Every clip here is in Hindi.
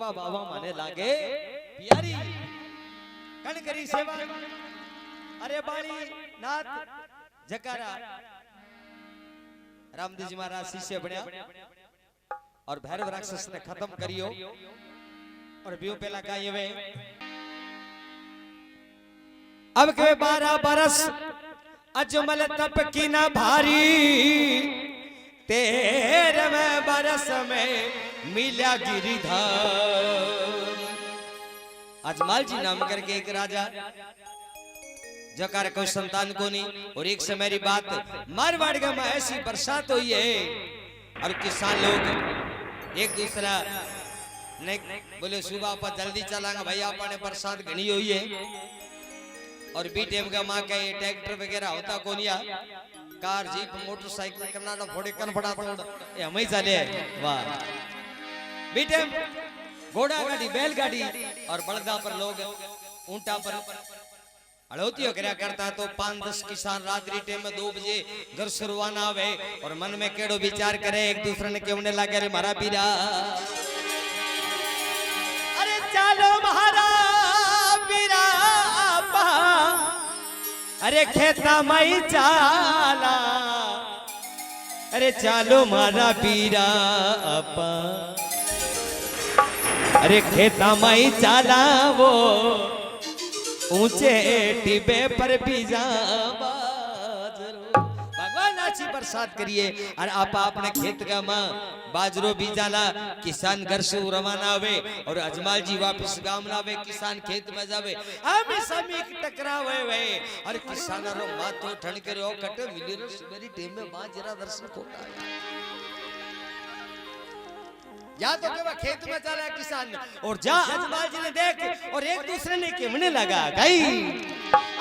सेवा बाबा माने लागे प्यारी कण करी सेवा। अरे बाणी नाथ जकारा रामदेव जी महाराज शिष्य बन्या और भैरव राक्षस ने खत्म करियो और बियो पहला काई वे अब के 12 बरस अजमल तप की ना भारी 13वें बरस में मिला गिरिधार। अजमल जी नाम करके एक राजा जकार कोई संतान को नहीं और एक से मेरी बात मारवाड़ में ऐसी बरसात हुई है और किसान लोग एक दूसरा ने बोले सुबह पर जल्दी चलांगा भाई आपने बरसात घनी हुई है और बी टाइम का माँ के ट्रैक्टर वगैरह होता कोनिया कार जीप मोटरसाइकिल करना फोड़े कन फड़ा तोड़ ये हम ही चले वाह बी टाइम घोड़ा गाड़ी बैलगाड़ी और बलदा पर लोग ऊंटा पर अड़ोतियों करया करता तो 5-10 किसान रात्रि टाइम में 2 बजे घर से रवाना आवे और मन में केड़ो विचार करे एक दूसरे ने केवने लागे अरे मारा पीरा अरे चलो महारा पीरा आपा अरे खेता मई चाला अरे चलो मारा पीरा आपा अरे खेता मई चाला वो ऊंचे टिबे पर बीजा बाजरो भगवान अच्छी बरसात करिए और आप अपने खेत का मां बाजरो बीजाला किसान घर से रवाना हुए और अजमल जी वापस गांव में आवे किसान खेत में जावे हम सभी टकरावे वे और किसान रो माथो ठण करो कट मिली रो सुबेरी टेम में मां जरा दर्शन कोटा या तो के खेत में चला किसान और जा अजमल जी ने देख और एक दूसरे ने केवने लगा गई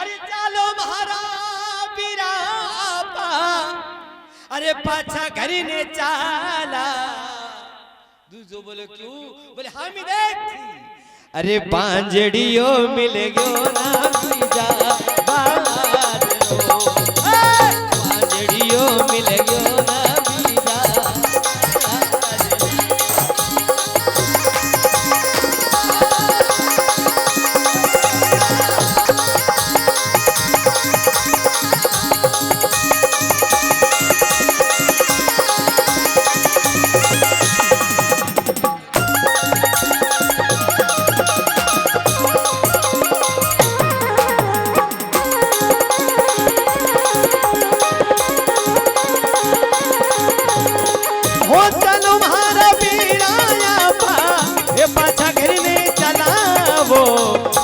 अरे चलो महारा पीरा आपा अरे पाछा घरी ने चाला दूसरो बोले क्यों बोले हामी देख अरे पांजड़ियो मिल गयो ना बीजा बाजरो पांजड़ियो मिल गयो ना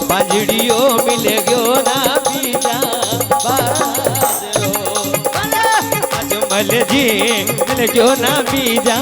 पांजड़ियो मिल गयो ना बीजा बाजरो अजमल जी मिल गयो ना बीजा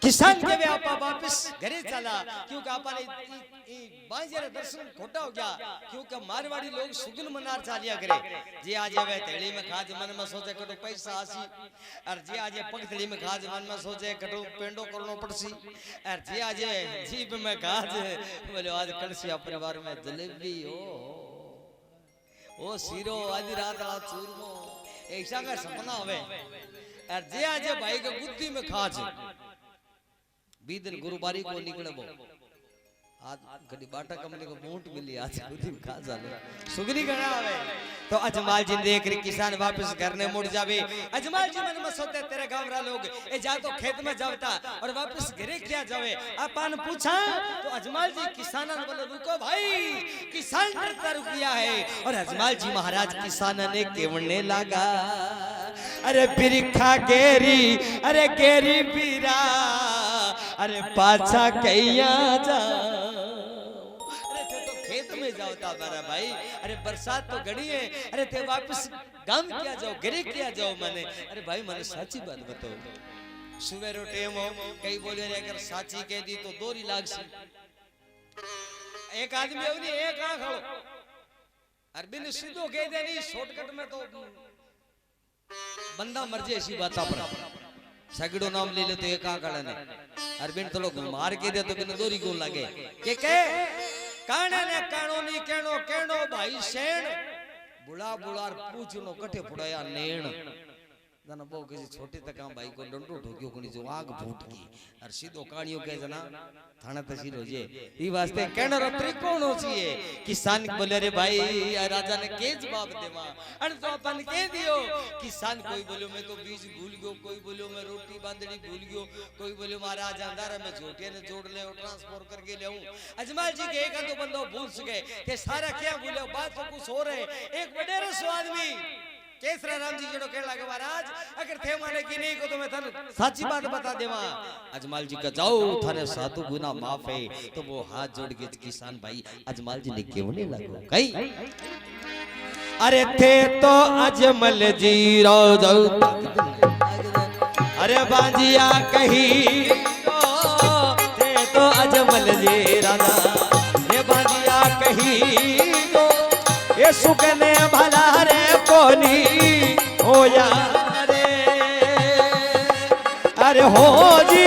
किसान के वे आपा वापस घरे चला क्योंकि आपा ने बांजरे दर्शन खोटा हो गया क्योंकि मारवाड़ी लोग सुगन मनार चालिया करे जे आज वे थैली में खाज मन में सोचे कटो पैसा आसी और जे आज पगथली में खाज मन में सोचे कटो पेंडो करनो पड़सी और जे आज जीभ में खाज बोले आज कलसिया परिवार में जलेबी ओ सीरो आधी रात रात चूरमो ऐसा का सपना होवे और जे आज भाई के गुद्दी में खाज बीदन गुरुबारी को निकले वो आज गडी बाटा कंपनी को मोट मिली आज गुद्दी में खा जाले सुगनी गणा आवे तो अजमल जी देख रे किसान वापस घर ने मुड़ जावे अजमल जी मन में सोते तेरे गांव रा लोग ए जा तो खेत में जावता और वापस घरे क्या जावे अपन पूछा तो अजमल जी किसानन बोले रुको भाई किसान डरता रुकिया है और अजमल जी महाराज किसान ने केवने लगा अरे बिरखा गेरी अरे गेरी पीरा अरे पाछा कैया जा खेत में जाओ ता मेरा भाई अरे बरसात तो घड़ी है अरे ते वापस गांव क्या जाओ घरे क्या जाओ मने अरे भाई मने साची बात बताओ सुबह रो टेम हो कई बोले रे अगर साची कह दी तो दोरी लागसी एक आदमी अवनी एक आंख हलो अरबिन सीधो कह दे नहीं शॉर्टकट में तो बंदा मर जाए ऐसी बात पर सगड़ो नाम ले ले तो एक आंख हड़े ने अरबिन तो लोग मार के दे तो बिन दोरी को लगे के काने ने कानो नी केनो केनो भाई सेण बुला बुलार पूछनो कठे फुड़ाया नेण जना बहु किसी छोटे तक भाई को डंडो ठोक्यो कोनी जो आग फूट की और सीधो काणियो के जना थाना तहसील हो जे ई वास्ते कहनो रो त्रिकोण हो चाहिए किसान बोले रे भाई राजा ने के जवाब देवा अन तो अपन के दियो किसान कोई बोलो मैं तो बीज भूल गयो कोई बोलो मैं रोटी बांधड़ी भूल गयो कोई बोलो महाराज अंधारा में झोटिया ने जोड़ ले और ट्रांसपोर्ट करके लेऊं अजमल जी के एक तो बंदो भूल सके के सारा क्या भूले बात तो कुछ और है एक वडेरे सो आदमी केसरा राम जी जेड़ो कहला के महाराज अगर थे माने की नहीं को तो मैं थाने सच्ची बात बता देवा अजमल जी का जाओ थाने साधु गुना माफ है तो वो हाथ जोड़ के किसान भाई अजमल जी ने केवने लगो कई अरे थे तो अजमल जी रो जाओ अरे बांजिया कही थे तो अजमल जी राजा रे बांजिया कही ये सुकने भला रे कोनी हो या रे अरे हो जी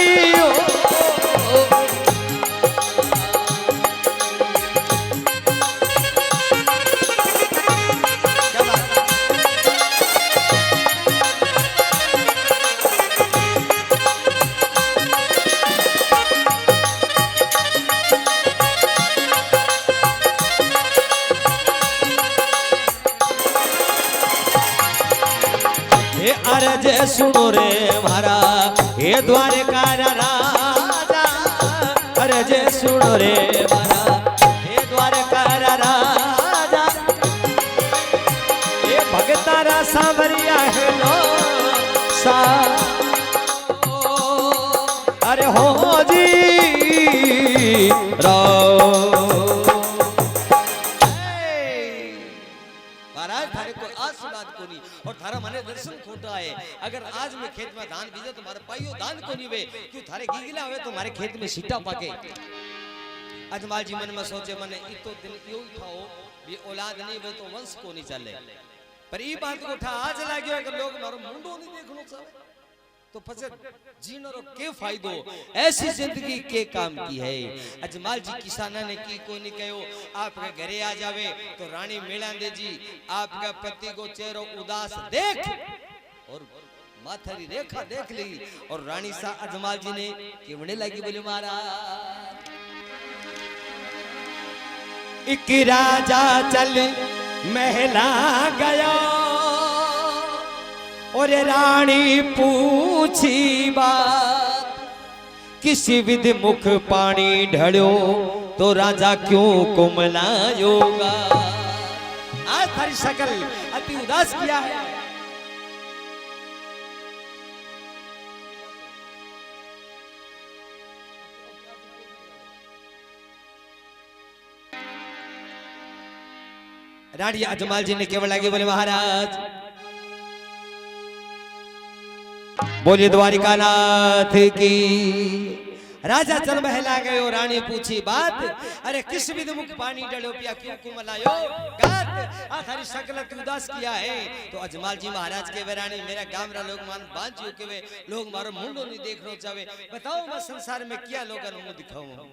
अरज सुनो रे मारा ये द्वारका राजा अरज सुनो रे मारा ये द्वारका राजा ये भगतारा सांवरिया है लो सा अरे हो जी रो और थारा माने दर्शन खोटा है अगर आज मैं खेत में धान बीजे तो मारे पाइयो दान को नहीं वे क्यों थारे गीगला हुए तो मारे खेत में सीटा पाके अजमल जी मन में सोचे मने इतो दिन यो उठाओ ये औलाद नहीं वे तो वंश को नहीं चले पर ई बात को उठा आज लाग्यो अगर लोग मारो मुंडो नहीं देखनो चाहे तो फसे जीनो रो के फायदो ऐसी जिंदगी के काम की है अजमल जी किसाना ने की को नहीं कहो आपके घरे आ जावे तो रानी मेलांदे जी आपका पति को चेहरो उदास देख और माथरी रेखा देख ली और रानी सा अजमल जी ने केवने लगी बोले महाराज एक राजा चल महला गया और रानी पूछी बात किसी विधि मुख पानी ढड़ो तो राजा क्यों कुमलायोगा आज थारी शकल अति उदास किया है रानी अजमल जी ने केवल लगे बोले महाराज बोलिए द्वारिका नाथ की राजा चल महला गए और रानी पूछी बात अरे किस विधि मुख पानी डलो पिया क्यों कुमलायो गात आ थारी शकल उदास किया है तो अजमल जी महाराज के रानी मेरा गामरा लोग मान बांझियो के वे लोग मारो मुंडो नहीं देखनो चाहे बताओ मैं संसार में क्या लोगन मुंह दिखाऊं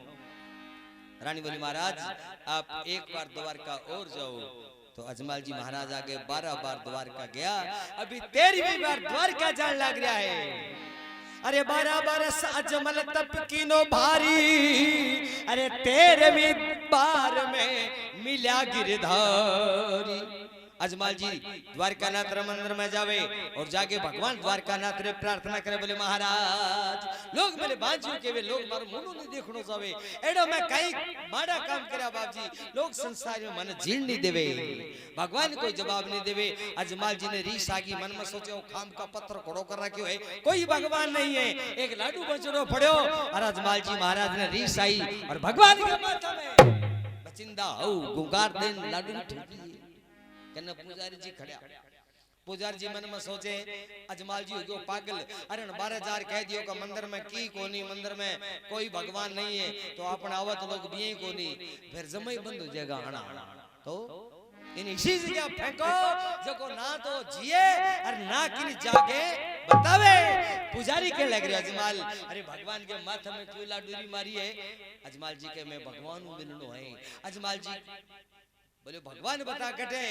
रानी बोली महाराज आप एक बार द्वारका और जाओ तो अजमल जी महाराज आगे 12 बार द्वारका गया अभी 13वीं बार द्वारका जान लग रहा है अरे 12 बरस अजमल तप कीनो भारी अरे 13वीं बार में मिला गिरधारी अजमल जी द्वारकानाथ मंदिर में जावे और जाके भगवान द्वारकानाथ रे प्रार्थना करे बोले महाराज लोग मेरे बांझियो के वे लोग मारो मुंडो नहीं देखनो जावे एडो मैं कई माड़ा काम करया बापजी लोग संसार में मन जीण नहीं देवे भगवान कोई जवाब नहीं देवे अजमल जी ने रीस आगी मन में सोचे खाम का पत्थर खड़ो कर रखियो है कोई भगवान नहीं है एक लाडू बचड़ो पड़ो और अजमल जी महाराज ने रीस आई और भगवान के माथा में बचिंदा हो गुंगार देन लाडू ठोकी कन्ने पुजारी जी खड़या पुजारी जी मन में सोचे अजमाल जी हो गयो पागल, अरे 12,000 कह दियो का मंदिर में की कोनी, मंदिर में कोई भगवान नहीं है तो अपन आवत लोग भी कोनी, फिर जमई बंद हो जाएगा आना। तो इन इसी जगह फेंको जको ना तो जिए और ना किन जागे बतावे। पुजारी के लग रहे अजमाल, अरे भगवान के माथे में क्यों लाडूरी मारी है? अजमाल जी के मैं भगवान मिलनो है। अजमाल जी बोले भगवान बता कटे।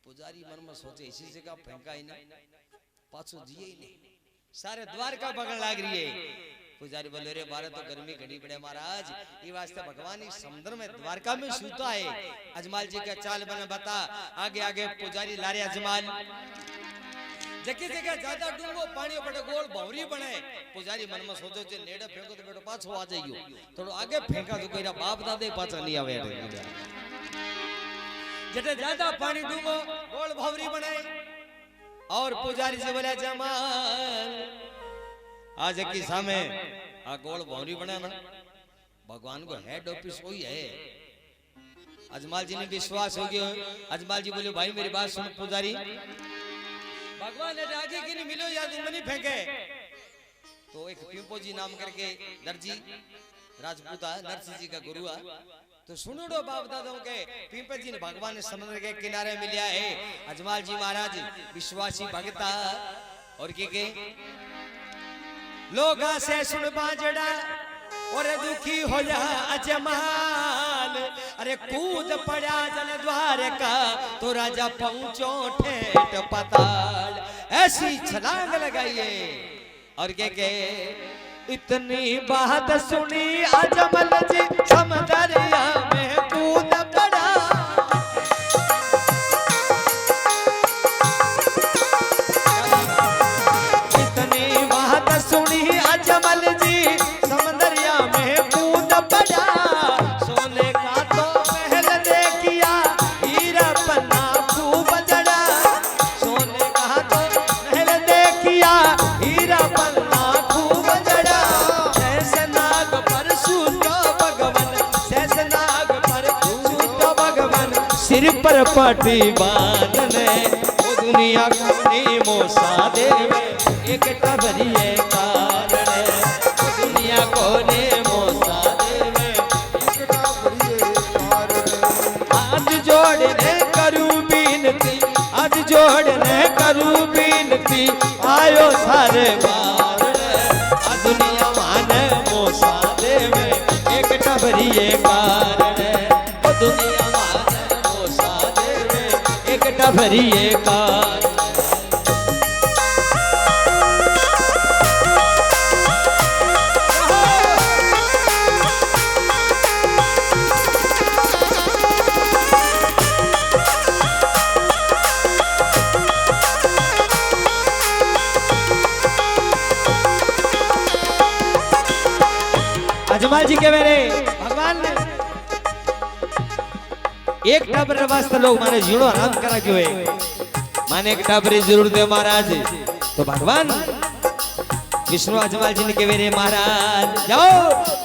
पुजारी मन में सोचे इसी जगह फेंका ही ना, पाछो जिए ही नहीं, सारे द्वार का बगल लाग रही है। पुजारी बोले रे बारे तो गर्मी घड़ी पड़े महाराज, ये वास्ते भगवान इस समुद्र में द्वारका में सूता है। अजमाल जी का चाल बने बता, आगे आगे पुजारी लारे अजमाल जगह जगह ज्यादा डूंगो पानी बड़े गोल भौरी बने। पुजारी मन में सोचो जे नेड़े फेंको तो बेटो पाछो आ जाइयो, थोड़ो आगे फेंका तो कोईरा बाप दादे पाछा नहीं आवे। जटे ज्यादा पानी डूंगो गोल भौरी बने। और पुजारी से बोला जमाल आज की सामे आ गोल भौरी बना ना, भगवान को हेड ऑफिस वही है। अजमाल जी ने विश्वास हो गया। अजमाल जी बोले भाई मेरी बात सुन पुजारी, भगवान ने आगे की नहीं मिलो या तुम नहीं फेंके। तो एक पिंपो जी नाम करके दर्जी राजपूत नरसिंह जी का गुरु है, तो सुनो डो बाप दादा के पिंपल जी ने भगवान ने समुद्र के किनारे मिलिया है। अजमाल जी महाराज विश्वासी भगता और के लोग से सुन बाजड़ा और दुखी हो जा अजमाल, अरे कूद पड़ा जल द्वार का तो राजा पहुंचो ठेठ पताल। ऐसी छलांग लगाइए और के इतनी बात सुनी अजमल जी समदरिया में कूद पड़ा। इतनी बात सुनी अजमल जी समदरिया में कूद पड़ा। सोने का तो महल देखिया हीरा पन्ना खूब जड़ा। सोने का तो महल देखिया हीरा पन्ना सिर पर पाटी बांधने वो दुनिया कोनी मोसा देवे एक टबरिए कारण। वो दुनिया कोने मोसा देवे एक टबरिए कारण। आज जोड़ने करूं बीनती, आज जोड़ने करूं बीनती आयो सारे बार। आ दुनिया माने मोसा देवे एक टबरिए कारण। वो दुनिया भरिए कार। अजमाल जी के मेरे भगवान ने एक टबर वास्ते लोग माने जीणो आराम करा क्यों है, माने एक टबरी जरूरत है महाराज। तो भगवान विष्णु अजमाल जी ने कहे रे महाराज जाओ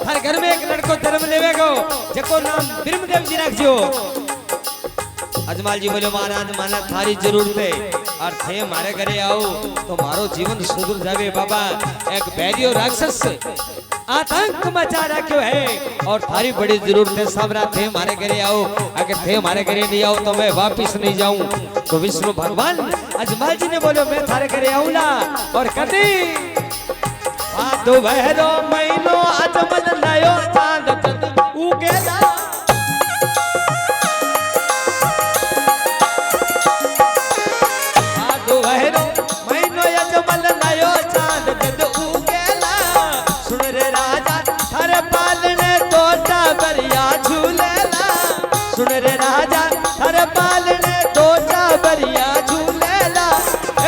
हर घर में एक लड़को जन्म लेवेगो जको नाम ब्रह्मदेव जी रखजो। अजमाल जी बोले महाराज माना थारी जरूरत है और थे मारे घरे आओ तो मारो जीवन सुधर जावे बाबा। एक बैरियो राक्षस आतंक मचा रखो है और थारी बड़ी जरूरत है, सबरा थे मारे घरे आओ, अगर थे मारे घरे नहीं आओ तो मैं वापिस नहीं जाऊं। तो विष्णु भगवान अजमाल जी ने बोलो मैं थारे घरे आऊला और कदी तो बहरो महीनो अजमल नयो चांद चंद उगेला। तो बहरो महीनो अजमल नयो चांद चंद उगेला। सुन रे राजा थारे पालने तोता बरिया झूलेला। सुन रे राजा थारे पालने तोता बरिया झूलेला।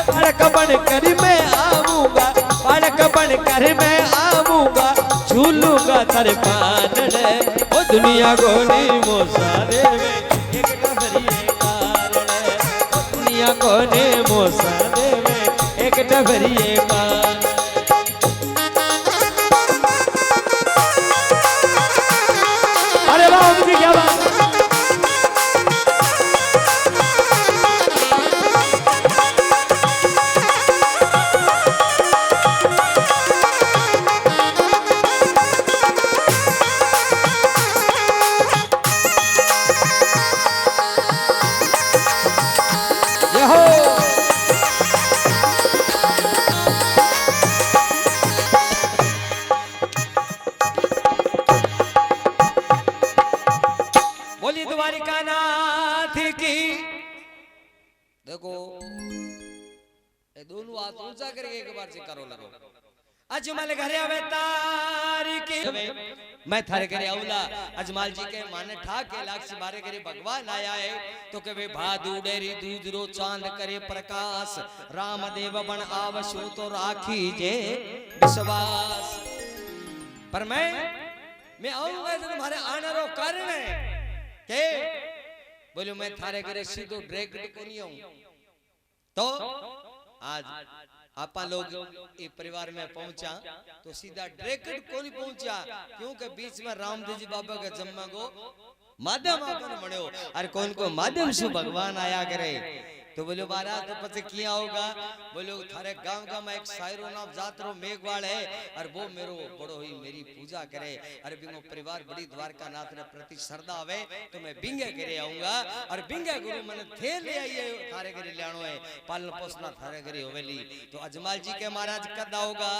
फड़क बन कर मैं आऊंगा, फड़क बन कर मैं आऊंगा, झूलूंगा तेरे पालने। ओ दुनिया गोनी मोसा देवे एक टबरिए कारण। ओ दुनिया गोनी मोसा देवे एक टबरिए कारण। अरे वाह मुझे क्या बात। देखो ये दोनों हाथ ऊंचा करके एक बार से करो लगो। अजमल घरे आवे तारीकी मैं थारे घरे आउला। अजमल जी के माने ठाके लाख बारे घरे भगवान आया है तो के वे भादू डेरी दूजरो चांद करे प्रकाश रामदेव बन आवशो तो राखी जे विश्वास। पर मैं आऊंगा तो तुम्हारे आने रो कारण है के बोलो मैं थारे घरे सीधो डायरेक्ट को नहीं आऊं। तो आज आपा लोग ये परिवार में पहुंचा तो सीधा डायरेक्ट को नहीं पहुंचा क्योंकि बीच में रामदेव जी बाबा का जन्म को माध्यम आपने मण्यो। अरे कौन को माध्यम से भगवान आया करे तो बोलो बारा तो पचे किया होगा। बोलो थारे गांव का में एक सायरो नाम जातरो मेघवाल है और वो मेरो बड़ो ही मेरी पूजा करे। अरे बिंगो परिवार बड़ी द्वारका नाथ ने प्रति श्रद्धा आवे तो मैं बिंगे करे आऊंगा और बिंगे गुरु मन थे ले आइए थारे घरे लाणो है पालन पोषना थारे घरे होवेली। तो अजमल जी के महाराज कदा होगा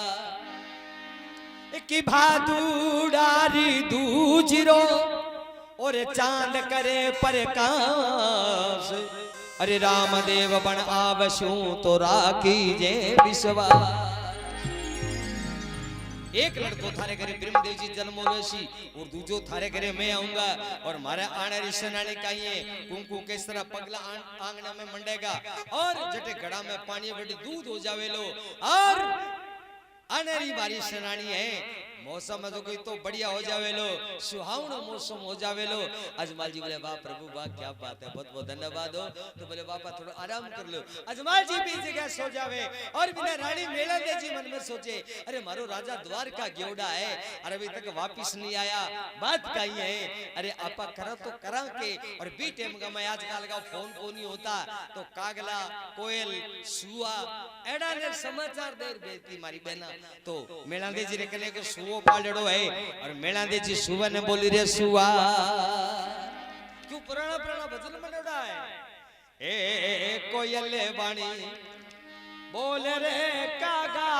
कि भादुड़ारी दूजरो और चांद करे प्रकाश अरे रामदेव बन आवशू तो राखी जे विश्वास। एक लड़को थारे घरे ब्रह्मदेव जी जन्म होवेसी और दूजो थारे घरे मैं आऊंगा और मारे आने रिश्तेदारी काइए कुंकू किस तरह पगला आंगना में मंडेगा और जटे घड़ा में पानी बड़ी दूध हो जावेलो और अनेरी बारिश सेनानी है मौसम में तो कोई तो बढ़िया हो जावेलो सुहावना मौसम हो जावेलो। अजमल जी बोले वाह प्रभु वाह क्या बात है बहुत बहुत धन्यवाद हो। तो बोले बापा थोड़ा आराम कर लो। अजमल जी भी जगह सो जावे और बिना रानी मेला दे जी मन में सोचे अरे मारो राजा द्वार का गेवड़ा है अरे अभी तक वापिस नहीं आया बात कही है। अरे आपा करा तो करा के और बी टाइम का मैं आजकल का फोन को नहीं होता तो कागला कोयल सुआ एडा ने समाचार देर बेती मारी बहना तो मेला दे जी रे कने के सुओ पालड़ो है और मेला दे जी सुवा ने बोली रे सुआ क्यों पुराना पुराना भजन मनोड़ा है ए कोयल बाणी बोले रे कागा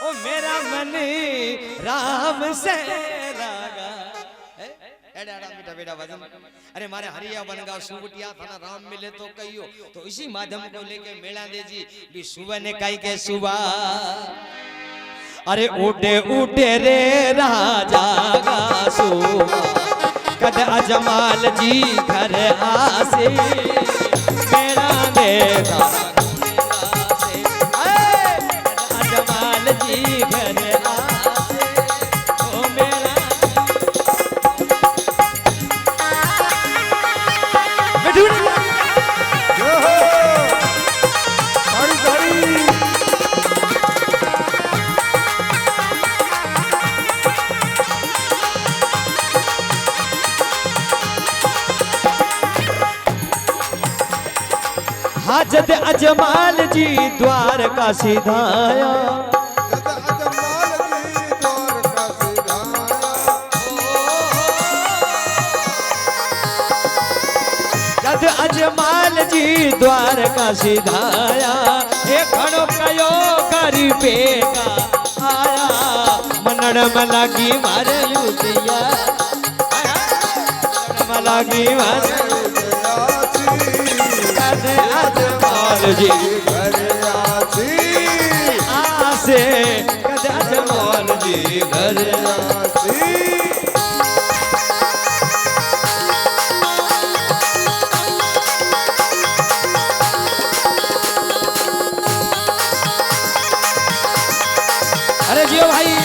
ओ मेरा मन राम से लागा एड़ा मीठा बेटा भजन। अरे मारे हरिया बनगा सुबटिया थाना राम मिले तो कहियो तो इसी माध्यम को लेके मेला दे जी भी सुबह ने कही के सुबह अरे उठे उठे रे राजा का सुबह कद अजमल जी घर आसे मेरा देता अजमल जी घर जद अजमल जी द्वार का सिधाया जद अजमल जी द्वार का सिधाया एक खड़ो कयो गरीबे का आया मनड़ में लगी मारे युतिया में लगी मारे अजमल जी घर आसे अजमल जी घर अरे जियो भाई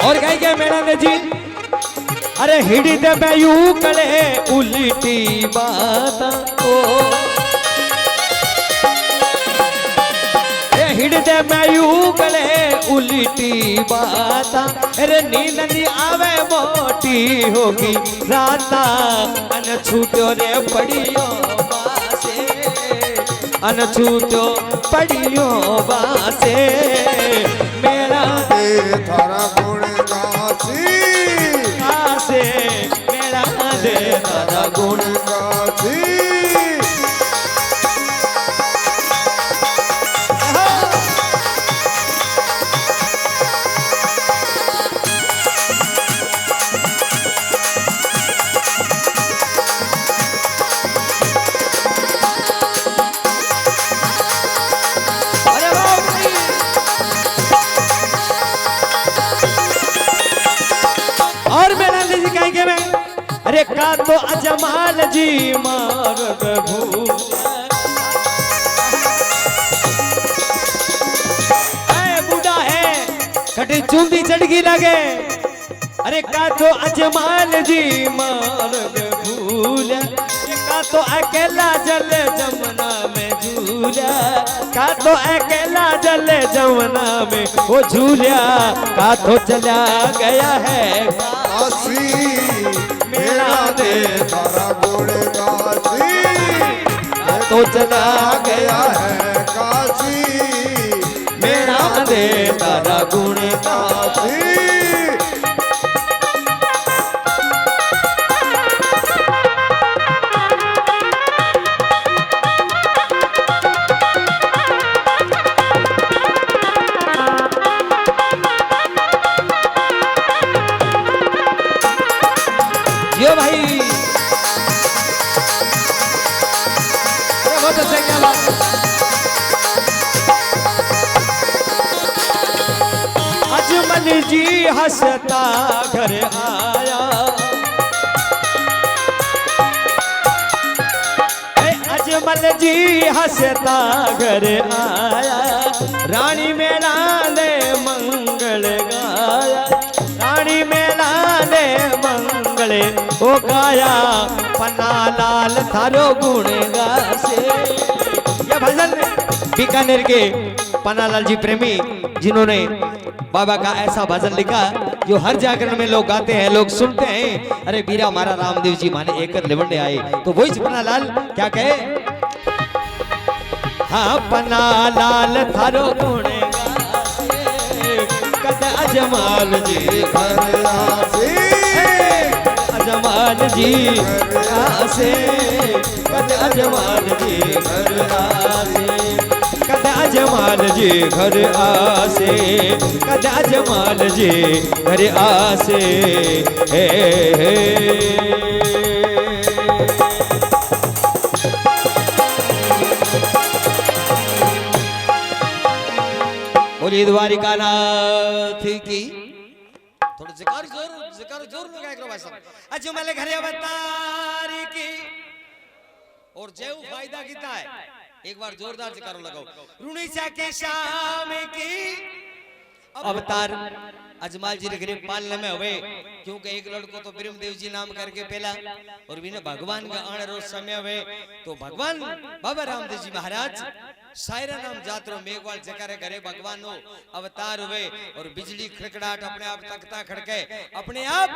और कहीं क्या मेरा ने जी अरे हिड़ी दे मैं यूं कले उल्टी बात ओ हिड़ी दे मैं यूं कले उल्टी बात अरे नींद नहीं आवे मोटी होगी राता अन छूटो रे पड़ियो बासे अन छूटो पड़ियो बासे मेरा थारा गुण गासी आसे के में अरे का तो अजमाल जी मार्ग भूल बूढ़ा है कटे चुंदी चढ़गी लगे अरे का तो अजमाल जी मार्ग भूल का तो अकेला जल जमुना में झूला का तो अकेला जल जमुना में वो झूला का तो चला गया है काशी मेरा दे तारा गुण काशी तो चला गया है काशी मेरा दे तारा गुण काशी यो भाई बहुत अच्छा क्या बात अजमल जी हंसता घर आया अजमल जी हंसता घर आया रानी मेला ने मंगल गाया रानी मेला ने मंगले ओ गाया पन्ना लाल थारो गुण गासे। ये भजन बीकानेर के पन्नालाल जी प्रेमी जिन्होंने बाबा का ऐसा भजन लिखा जो हर जागरण में लोग गाते हैं लोग सुनते हैं। अरे बीरा हमारा रामदेव जी माने एक लिवंडे आए तो वही पन्नालाल क्या कहे हाँ पन्नालाल थारो गुण अजमाल जी घर आसी अजमाल जी आसे कद अजमाल जी घर आसे कद अजमाल जी घर आसे कद अजमाल जी घर आसे हे बोली द्वारिका नाथ की थोड़ा जिक्र जोर लगाए करो भाई साहब अजमल घरे अवतारी की और जय फायदा कितना है एक बार जोरदार जिक्र लगाओ रुणीचा के शाम की अवतार अजमाल जी घरे पालने में हुए क्योंकि एक लड़को तो ब्रह्मदेव जी नाम करके पहला और बिना भगवान का आने रोज समय हुए तो भगवान बाबा रामदेव जी महाराज सायरा नाम जातरो मेघवाल जकारे घरे भगवान नो अवतार हुए और बिजली खड़खड़ाहट अपने आप तख्ता खड़के अपने आप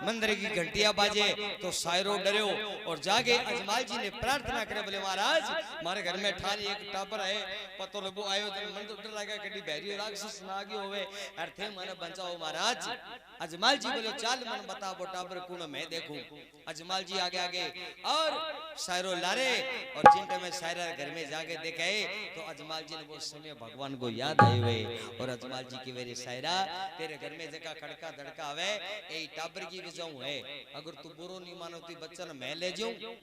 मंदिर की घंटियां बाजे तो सायरो डरियो और जागे अजमाल जी ने प्रार्थना करे बोले महाराज हमारे घर में ठानी एक टापर है पतो लगो आयो तो मन तो डर लगा कटी बैरियो राक्षस ना गयो होवे अर्थे माने बचाओ महाराज अजमाल जी बोले चल मन बता वो टापर कौन मैं देखूं अजमाल जी आगे आगे और सायरो लारे और चिंटे में सायरा घर में जाके देखे तो अजमाल जी ने वो समय भगवान को याद आए हुए और अजमाल जी की वेरे सायरा तेरे घर में जका खड़का धड़का आवे ए टाबर की वजह है अगर तू बुरो नहीं मानो तो बच्चा मैं ले जाऊं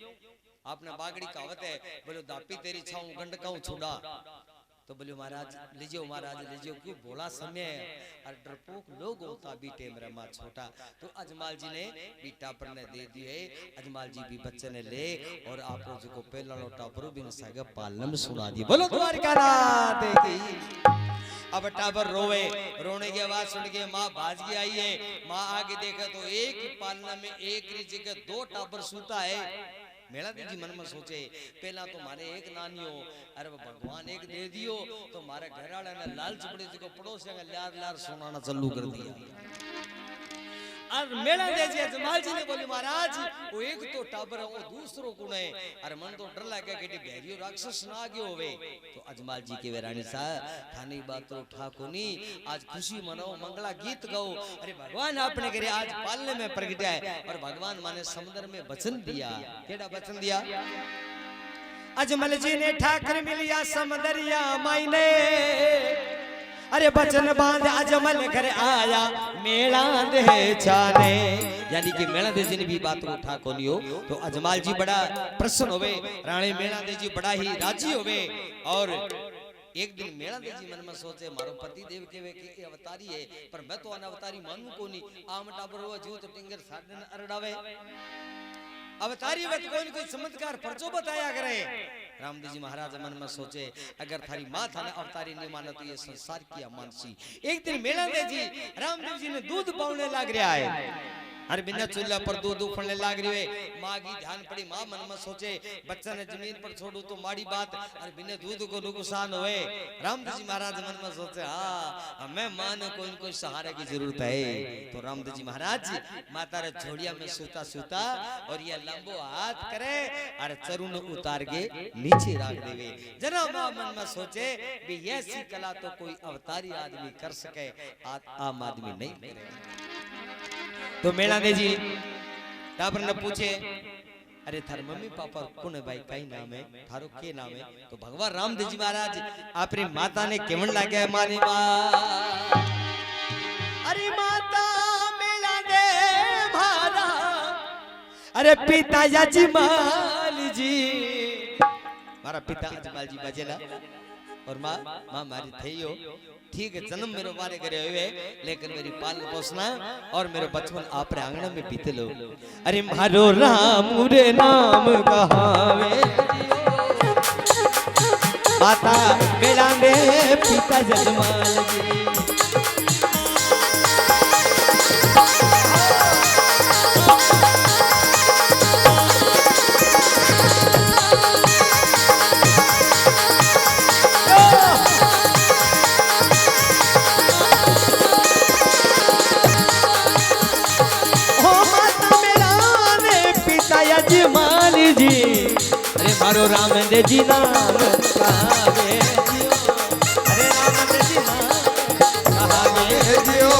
आपने बागड़ी कहावत है बोलो दापी तेरी छाऊं गंडकाऊं छुड़ा तो बोले महाराज लीजिए क्यों बोला समय और डरपोक लोग होता बीटे मेरा माँ छोटा तो अजमाल जी ने भी टापर ने दे दिए अजमाल जी भी बच्चे ने ले और आप लोग को पहला टापर भी सागे पालने में सुना दिए बोलो द्वारिका नाथ की अब टाबर रोवे रोने की आवाज सुन के माँ भाज की आई है माँ आगे देखा तो एक पालना में एक जगह दो टाबर सूता है मेला जी मन में सोचे पहला तो मारे एक नानियो अरे भगवान एक दे दियो तो मारे घर वाले ने लालच पड़े जो पड़ोस लार लार सुनाना चालू कर दिया और मेला दे जी अजमाल जी ने बोली महाराज वो एक तो टाबर है वो दूसरो कौन है अरे मन तो डर लगा कि बैरियो राक्षस ना गयो होवे तो अजमाल जी के वेरानी सा थानी बात तो ठाकुनी आज खुशी मनाओ मंगला गीत गाओ अरे भगवान आपने करे आज पालने में प्रगटा है और भगवान माने समुद्र में वचन दिया केड़ा वचन दिया अजमल जी ने ठाकर मिलिया समदरिया मायने अरे बचन बांध अजमल घर आया मेला दे छाने यानी कि मेला दे जी ने भी बात को उठा को लियो तो अजमाल जी बड़ा प्रसन्न होवे रानी मेला दे जी बड़ा ही राजी होवे और एक दिन मेला जी मन में सोचे मारो पति देव केवे कि ये अवतारी है पर मैं तो अन अवतारी मानू कोनी आम टाबरो जीव तो टिंगर साधन अरडावे अवतारी वत कोई चमत्कार परचो बताया करे रामदेव जी महाराज मन में सोचे अगर थारी माँ था ना अवतारी नहीं मानो तो ये संसार की अमानसी। एक दिन मेला जी रामदेव जी ने दूध पाउने लाग रहा है अरे बिना चूल्हा पर दूध उफड़ने लाग रही है माँ की ध्यान पड़ी माँ मन में सोचे बच्चा ने जमीन पर छोड़ू तो माड़ी बात अरे बिना दूध को नुकसान होए। रामदेव जी महाराज मन में सोचे हाँ मैं माँ ने कोई सहारे की जरूरत है। तो रामदेव जी महाराज माता रे झोड़िया में सूता सूता और ये लंबो हाथ करे अरे चरुन उतार के नीचे रख देवे। जना माँ मन में सोचे भी ऐसी कला तो कोई अवतारी आदमी कर सके आम आदमी नहीं करे। तो मेला दे जी टाबर ने पूछे अरे थार मम्मी पापा कौन है भाई कई नाम है थारो के नाम है। तो भगवान रामदेव जी महाराज अपनी माता ने केवन लागे मारी मां अरे माता मेला दे भारा अरे पिता अजमल जी मारा पिता अजमल जी बजेला और माँ मारी थई हो ठीक है जन्म मेरो बारे करे हुए लेकिन मेरी पालन पोषणा और मेरो बचपन आप आंगन में बीते लो। अरे मारो राम रे नाम कहावे माता मेला दे पिता जजमाल जी अजमाल जी अरे मारो राम दे जी नाम कहावे जियो अरे राम दे जी नाम कहावे जियो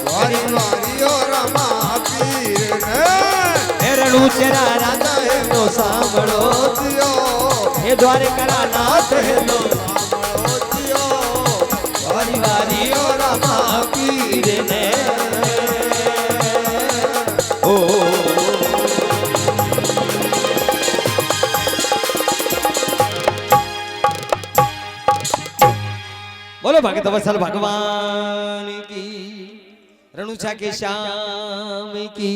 वारी वारी ओ रमा पीर ने रणु तेरा राजा है तो सांभळो जियो हे द्वारका नाथ है तो सांभळो जियो वारी वारी ओ रमा पीर ने ओ बोलो भगत वत्सल भगवान की रणुचा के श्याम की।